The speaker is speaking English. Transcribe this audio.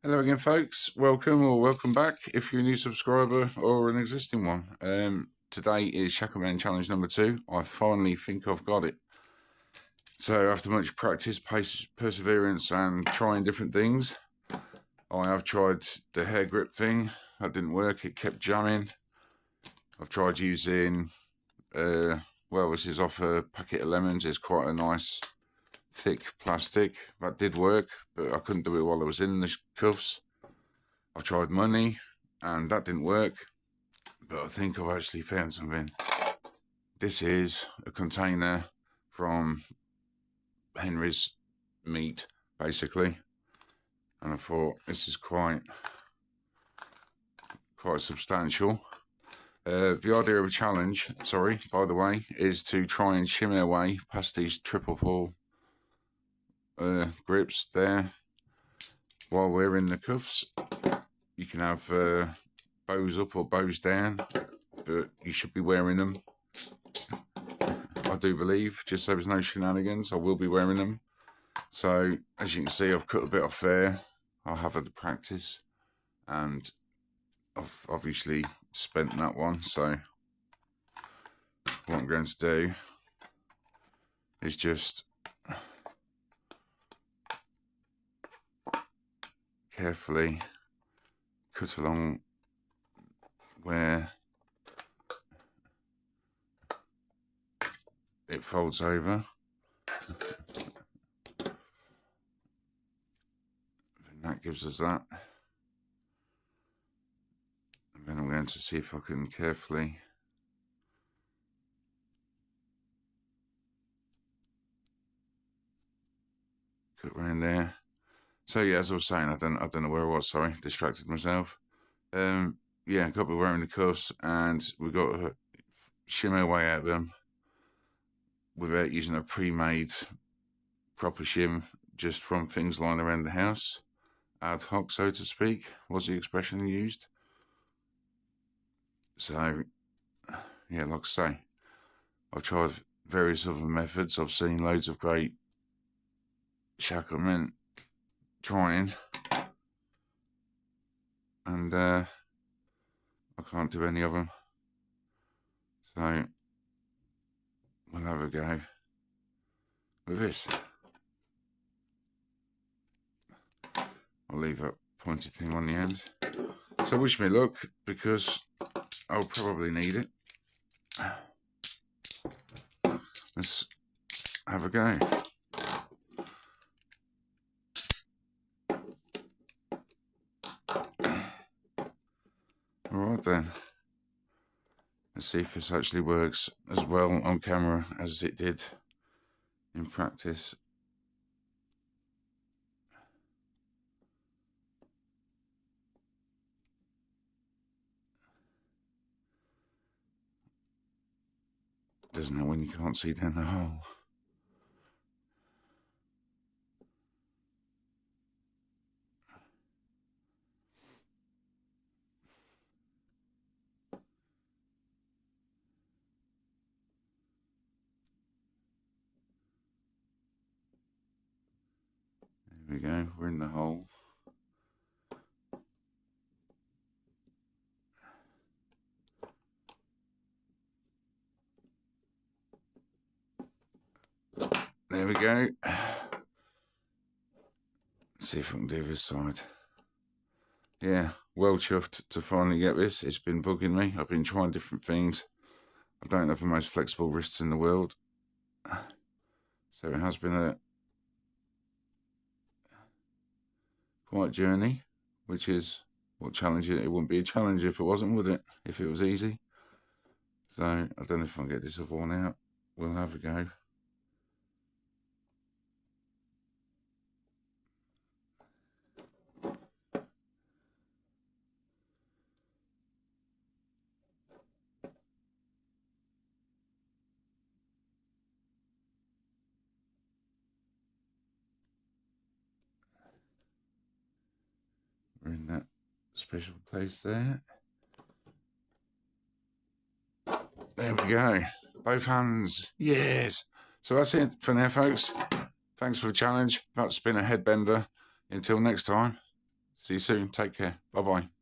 Hello again, folks. Welcome or welcome back if you're a new subscriber or an existing one. Today is Shackleman Challenge number 2. I finally think I've got it. So after much practice, perseverance and trying different things, I have tried the hair grip thing. That didn't work. It kept jamming. I've tried using, this is off a packet of lemons. It's quite a nice thick plastic. That did work, but I couldn't do it while I was in the cuffs. I've tried money and that didn't work, but I think I've actually found something. This is a container from Henry's meat, basically, and I thought this is quite substantial. The idea of a challenge, by the way, is to try and shim our way past these triple pull grips there while we're in the cuffs. You can have bows up or bows down, but you should be wearing them. I do believe, just so there's no shenanigans, I will be wearing them. So as you can see, I've cut a bit off there. I'll have had the practice, and I've obviously spent that one. So what I'm going to do is just carefully cut along where it folds over. And that gives us that. And then I'm going to see if I can carefully cut around there. So yeah, as I was saying, I don't know where I was, sorry, distracted myself. Yeah, got to be wearing the cuffs, and we've got to shim our way out of them without using a pre-made proper shim, just from things lying around the house. Ad hoc, so to speak, was the expression used. So, yeah, like I say, I've tried various other methods. I've seen loads of great shacklemen trying, and I can't do any of them. So we'll have a go with this. I'll leave that pointed thing on the end. So wish me luck, because I'll probably need it. Let's have a go. Alright then. Let's see if this actually works as well on camera as it did in practice. Doesn't it when you can't see down the hole? There we go, we're in the hole. There we go. Let's see if I can do this side. Yeah, well chuffed to finally get this. It's been bugging me. I've been trying different things. I don't have the most flexible wrists in the world, so it has been a quite journey, which is what challenge it. It wouldn't be a challenge if it wasn't, would it? If it was easy. So I don't know if I can get this other one out. We'll have a go. We're in that special place there. There we go. Both hands. Yes. So that's it for now, folks. Thanks for the challenge. That's been a headbender. Until next time. See you soon. Take care. Bye-bye.